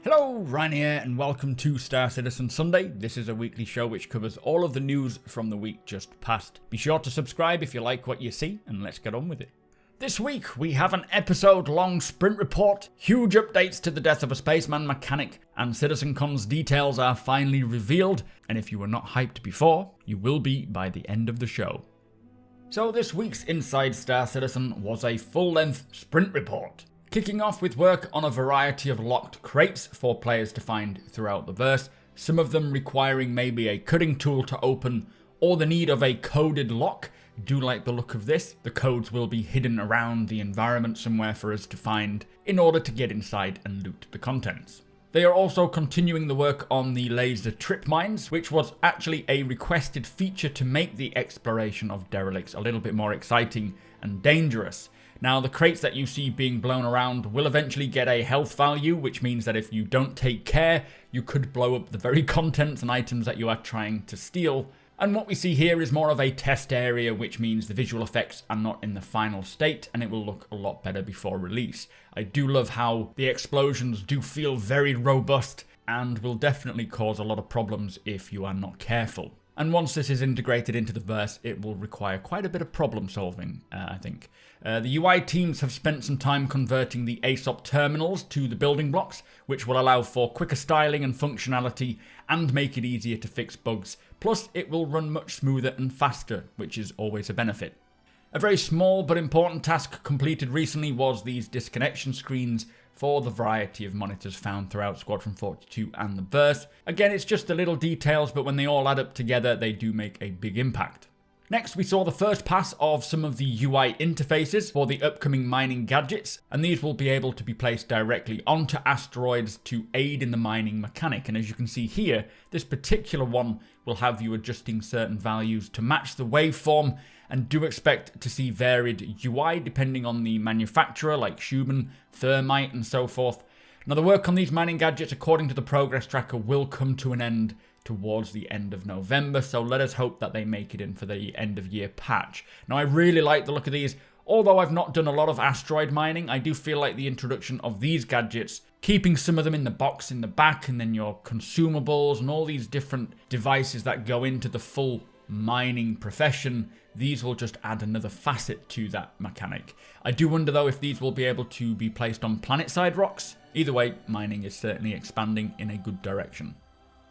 Hello, Ryan here, and welcome to Star Citizen Sunday. This is a weekly show which covers all of the news from the week just past. Be sure to subscribe if you like what you see, and let's get on with it. This week, we have an episode-long sprint report, huge updates to the Death of a Spaceman mechanic, and CitizenCon's details are finally revealed, and if you were not hyped before, you will be by the end of the show. So this week's Inside Star Citizen was a full-length sprint report, kicking off with work on a variety of locked crates for players to find throughout the verse, some of them requiring maybe a cutting tool to open or the need of a coded lock. Do like the look of this. The codes will be hidden around the environment somewhere for us to find in order to get inside and loot the contents. They are also continuing the work on the laser trip mines, which was actually a requested feature to make the exploration of derelicts a little bit more exciting and dangerous. Now, the crates that you see being blown around will eventually get a health value, which means that if you don't take care, you could blow up the very contents and items that you are trying to steal. And what we see here is more of a test area, which means the visual effects are not in the final state and it will look a lot better before release. I do love how the explosions do feel very robust and will definitely cause a lot of problems if you are not careful. And once this is integrated into the verse, it will require quite a bit of problem solving, I think. The UI teams have spent some time converting the ASOP terminals to the building blocks, which will allow for quicker styling and functionality and make it easier to fix bugs. Plus, it will run much smoother and faster, which is always a benefit. A very small but important task completed recently was these disconnection screens for the variety of monitors found throughout Squadron 42 and the verse. Again, it's just the little details, but when they all add up together, they do make a big impact. Next, we saw the first pass of some of the UI interfaces for the upcoming mining gadgets, and these will be able to be placed directly onto asteroids to aid in the mining mechanic. And as you can see here, this particular one will have you adjusting certain values to match the waveform, and do expect to see varied UI depending on the manufacturer like Schumann, Thermite and so forth. Now, the work on these mining gadgets, according to the progress tracker, will come to an end towards the end of November, so let us hope that they make it in for the end of year patch. Now, I really like the look of these. Although I've not done a lot of asteroid mining, I do feel like the introduction of these gadgets, keeping some of them in the box in the back, and then your consumables and all these different devices that go into the full mining profession, these will just add another facet to that mechanic. I do wonder though if these will be able to be placed on planet-side rocks. Either way, mining is certainly expanding in a good direction.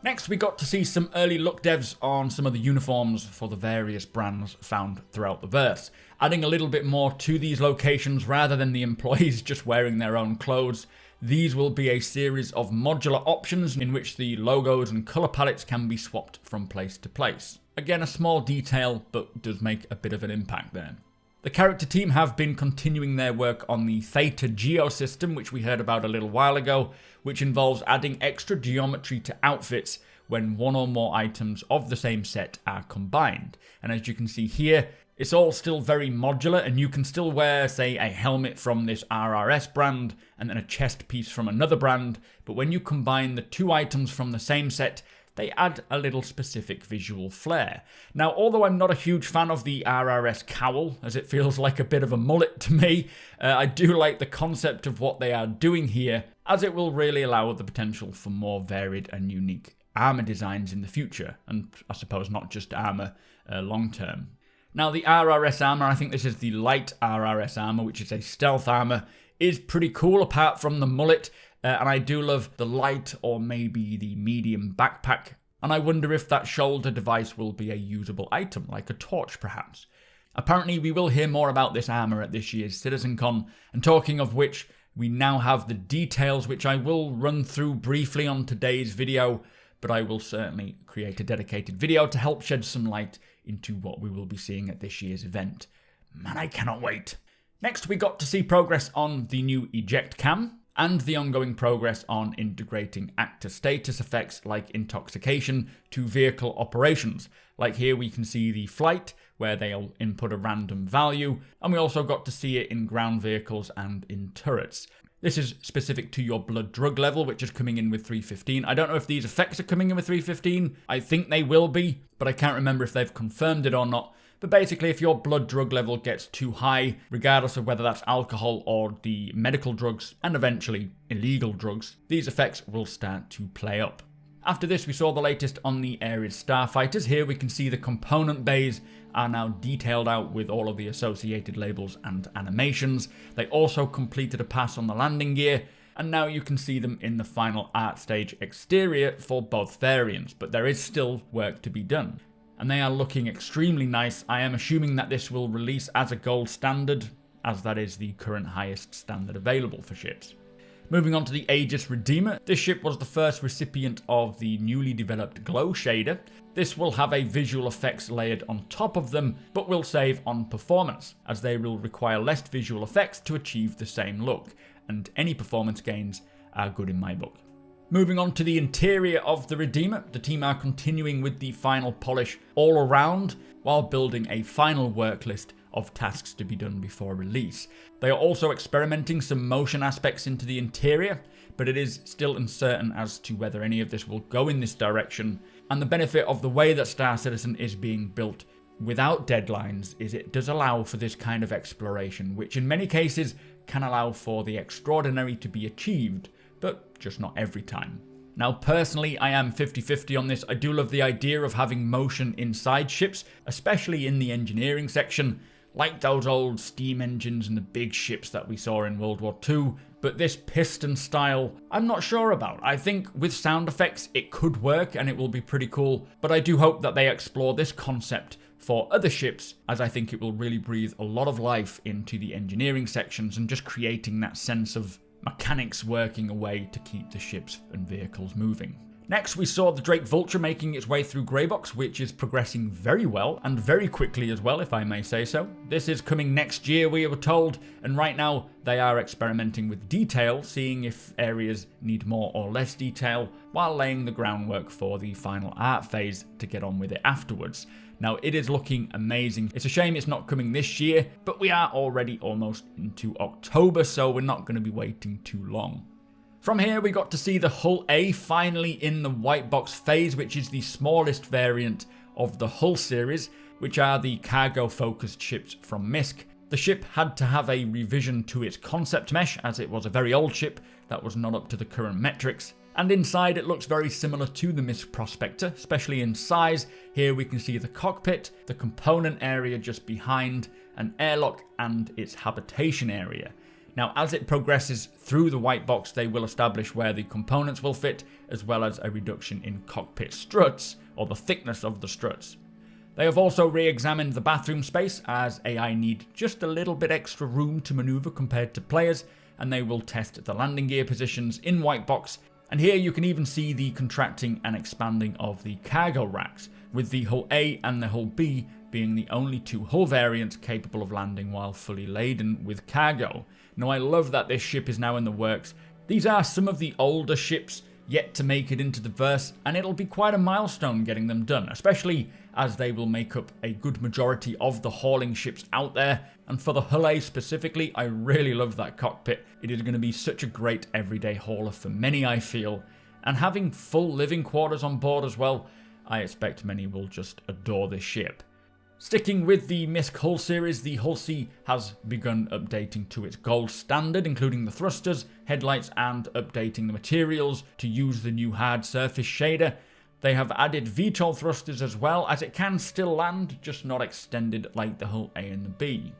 Next, we got to see some early look devs on some of the uniforms for the various brands found throughout the verse, adding a little bit more to these locations rather than the employees just wearing their own clothes. These will be a series of modular options in which the logos and colour palettes can be swapped from place to place. Again, a small detail, but does make a bit of an impact there. The character team have been continuing their work on the Theta Geo system, which we heard about a little while ago, which involves adding extra geometry to outfits when one or more items of the same set are combined. And as you can see here, it's all still very modular, and you can still wear, say, a helmet from this RRS brand and then a chest piece from another brand, but when you combine the two items from the same set, they add a little specific visual flair. Now, although I'm not a huge fan of the RRS cowl, as it feels like a bit of a mullet to me, I do like the concept of what they are doing here, as it will really allow the potential for more varied and unique armor designs in the future, and I suppose not just armor long term. Now, the RRS armor, I think this is the light RRS armor, which is a stealth armor, is pretty cool apart from the mullet. And I do love the light or maybe the medium backpack. And I wonder if that shoulder device will be a usable item, like a torch perhaps. Apparently we will hear more about this armor at this year's CitizenCon. And talking of which, we now have the details, which I will run through briefly on today's video. But I will certainly create a dedicated video to help shed some light into what we will be seeing at this year's event. Man, I cannot wait. Next, we got to see progress on the new eject cam, and the ongoing progress on integrating actor status effects like intoxication to vehicle operations. Like here we can see the flight, where they'll input a random value, and we also got to see it in ground vehicles and in turrets. This is specific to your blood drug level, which is coming in with 315. I don't know if these effects are coming in with 315. I think they will be, but I can't remember if they've confirmed it or not. But basically, if your blood drug level gets too high, regardless of whether that's alcohol or the medical drugs, and eventually illegal drugs, these effects will start to play up. After this, we saw the latest on the Ares Starfighters. Here we can see the component bays are now detailed out with all of the associated labels and animations. They also completed a pass on the landing gear, and now you can see them in the final art stage exterior for both variants, but there is still work to be done. And they are looking extremely nice. I am assuming that this will release as a gold standard, as that is the current highest standard available for ships. Moving on to the Aegis Redeemer, this ship was the first recipient of the newly developed glow shader. This will have a visual effects layered on top of them, but will save on performance, as they will require less visual effects to achieve the same look, and any performance gains are good in my book. Moving on to the interior of the Redeemer, the team are continuing with the final polish all around, while building a final work list of tasks to be done before release. They are also experimenting some motion aspects into the interior, but it is still uncertain as to whether any of this will go in this direction. And the benefit of the way that Star Citizen is being built without deadlines is it does allow for this kind of exploration, which in many cases can allow for the extraordinary to be achieved, but just not every time. Now personally, I am 50-50 on this. I do love the idea of having motion inside ships, especially in the engineering section, like those old steam engines and the big ships that we saw in World War II, but this piston style, I'm not sure about. I think with sound effects it could work and it will be pretty cool, but I do hope that they explore this concept for other ships, as I think it will really breathe a lot of life into the engineering sections and just creating that sense of mechanics working away to keep the ships and vehicles moving. Next, we saw the Drake Vulture making its way through Greybox, which is progressing very well, and very quickly as well, if I may say so. This is coming next year, we were told, and right now they are experimenting with detail, seeing if areas need more or less detail, while laying the groundwork for the final art phase to get on with it afterwards. Now, it is looking amazing. It's a shame it's not coming this year, but we are already almost into October, so we're not going to be waiting too long. From here, we got to see the Hull A finally in the white box phase, which is the smallest variant of the Hull series, which are the cargo-focused ships from MISC. The ship had to have a revision to its concept mesh, as it was a very old ship that was not up to the current metrics. And inside, it looks very similar to the MISC Prospector, especially in size. Here we can see the cockpit, the component area just behind, an airlock, and its habitation area. Now, as it progresses through the white box, they will establish where the components will fit, as well as a reduction in cockpit struts, or the thickness of the struts. They have also re-examined the bathroom space, as AI need just a little bit extra room to maneuver compared to players, and they will test the landing gear positions in white box. And here you can even see the contracting and expanding of the cargo racks, with the Hull A and the Hull B being the only two hull variants capable of landing while fully laden with cargo. Now, I love that this ship is now in the works. These are some of the older ships yet to make it into the verse, and it'll be quite a milestone getting them done, especially as they will make up a good majority of the hauling ships out there. And for the Hull A specifically, I really love that cockpit. It is going to be such a great everyday hauler for many, I feel. And having full living quarters on board as well, I expect many will just adore this ship. Sticking with the MISC Hull series, the Hull C has begun updating to its gold standard, including the thrusters, headlights, and updating the materials to use the new hard surface shader. They have added VTOL thrusters as well, as it can still land, just not extended like the Hull A and the B.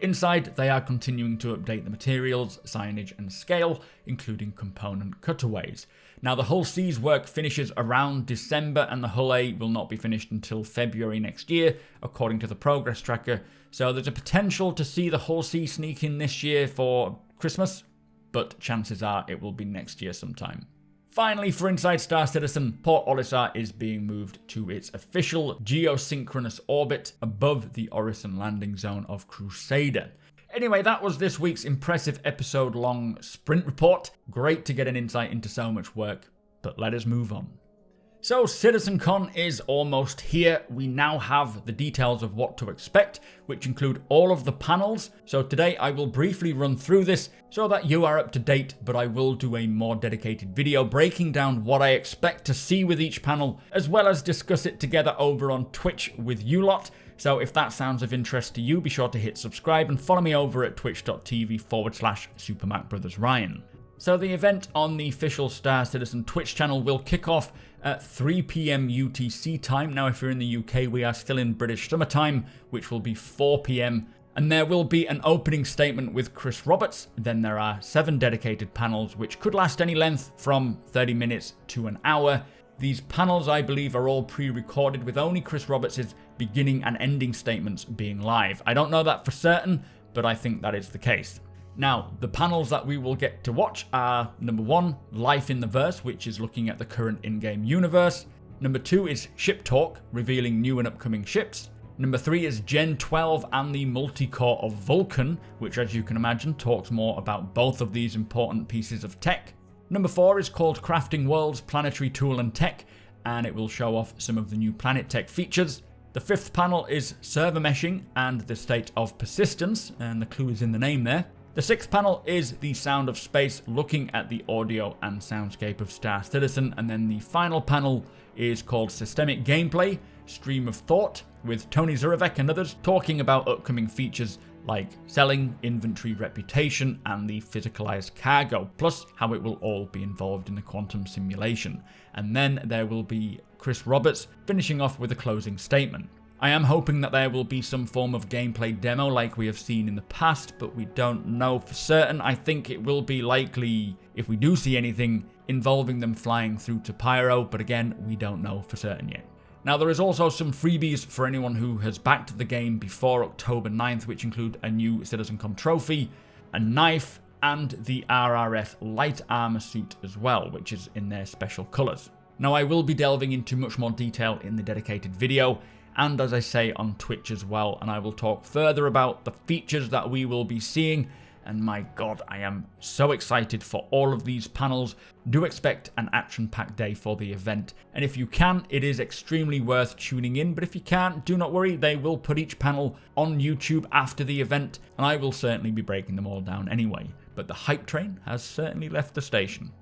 Inside, they are continuing to update the materials, signage, and scale, including component cutaways. Now, the Hull C's work finishes around December, and the Hull A will not be finished until February next year, according to the progress tracker. So there's a potential to see the Hull C sneak in this year for Christmas, but chances are it will be next year sometime. Finally, for Inside Star Citizen, Port Olisar is being moved to its official geosynchronous orbit above the Orison landing zone of Crusader. Anyway, that was this week's impressive episode-long sprint report. Great to get an insight into so much work, but let us move on. So CitizenCon is almost here. We now have the details of what to expect, which include all of the panels. So today I will briefly run through this so that you are up to date, but I will do a more dedicated video breaking down what I expect to see with each panel, as well as discuss it together over on Twitch with you lot. So if that sounds of interest to you, be sure to hit subscribe and follow me over at twitch.tv/supermacbrothers. So the event on the official Star Citizen Twitch channel will kick off at 3 PM UTC time. Now, if you're in the UK, we are still in British summertime, which will be 4 PM. And there will be an opening statement with Chris Roberts. Then there are 7 dedicated panels, which could last any length from 30 minutes to an hour. These panels, I believe, are all pre-recorded, with only Chris Roberts' beginning and ending statements being live. I don't know that for certain, but I think that is the case. Now, the panels that we will get to watch are, number 1, Life in the Verse, which is looking at the current in-game universe. Number 2 is Ship Talk, revealing new and upcoming ships. Number 3 is Gen 12 and the multi-core of Vulcan, which, as you can imagine, talks more about both of these important pieces of tech. Number 4 is called Crafting Worlds, Planetary Tool and Tech, and it will show off some of the new planet tech features. The 5th panel is Server Meshing and the State of Persistence, and the clue is in the name there. The 6th panel is The Sound of Space, looking at the audio and soundscape of Star Citizen. And then the final panel is called Systemic Gameplay, Stream of Thought, with Tony Zurovec and others talking about upcoming features like selling, inventory, reputation, and the physicalized cargo, plus how it will all be involved in the quantum simulation. And then there will be Chris Roberts finishing off with a closing statement. I am hoping that there will be some form of gameplay demo like we have seen in the past, but we don't know for certain. I think it will be likely, if we do see anything, involving them flying through to Pyro, but again, we don't know for certain yet. Now, there is also some freebies for anyone who has backed the game before October 9th, which include a new CitizenCon trophy, a knife, and the RRF light armor suit as well, which is in their special colors. Now, I will be delving into much more detail in the dedicated video, and as I say, on Twitch as well, and I will talk further about the features that we will be seeing. And my god, I am so excited for all of these panels. Do expect an action-packed day for the event, and if you can, it is extremely worth tuning in, but if you can't, do not worry, they will put each panel on YouTube after the event, and I will certainly be breaking them all down anyway. But the hype train has certainly left the station.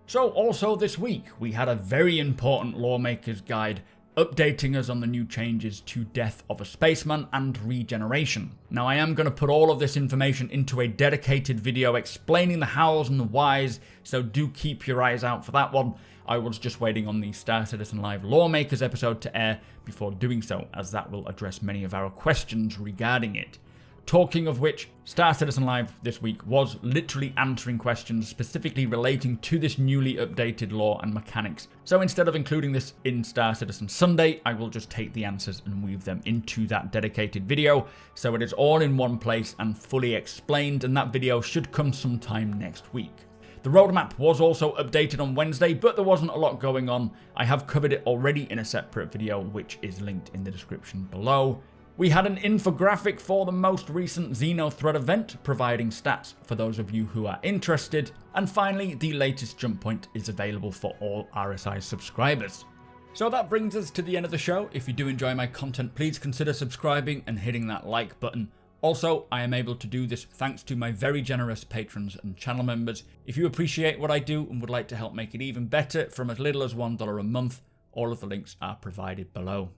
So also this week, we had a very important Lawmaker's Guide updating us on the new changes to Death of a Spaceman and regeneration. Now, I am going to put all of this information into a dedicated video explaining the hows and the whys, so do keep your eyes out for that one. I was just waiting on the Star Citizen Live Lawmakers episode to air before doing so, as that will address many of our questions regarding it. Talking of which, Star Citizen Live this week was literally answering questions specifically relating to this newly updated law and mechanics. So instead of including this in Star Citizen Sunday, I will just take the answers and weave them into that dedicated video. So it is all in one place and fully explained, and that video should come sometime next week. The roadmap was also updated on Wednesday, but there wasn't a lot going on. I have covered it already in a separate video, which is linked in the description below. We had an infographic for the most recent Xenothread event, providing stats for those of you who are interested. And finally, the latest jump point is available for all RSI subscribers. So that brings us to the end of the show. If you do enjoy my content, please consider subscribing and hitting that like button. Also, I am able to do this thanks to my very generous patrons and channel members. If you appreciate what I do and would like to help make it even better from as little as $1 a month, all of the links are provided below.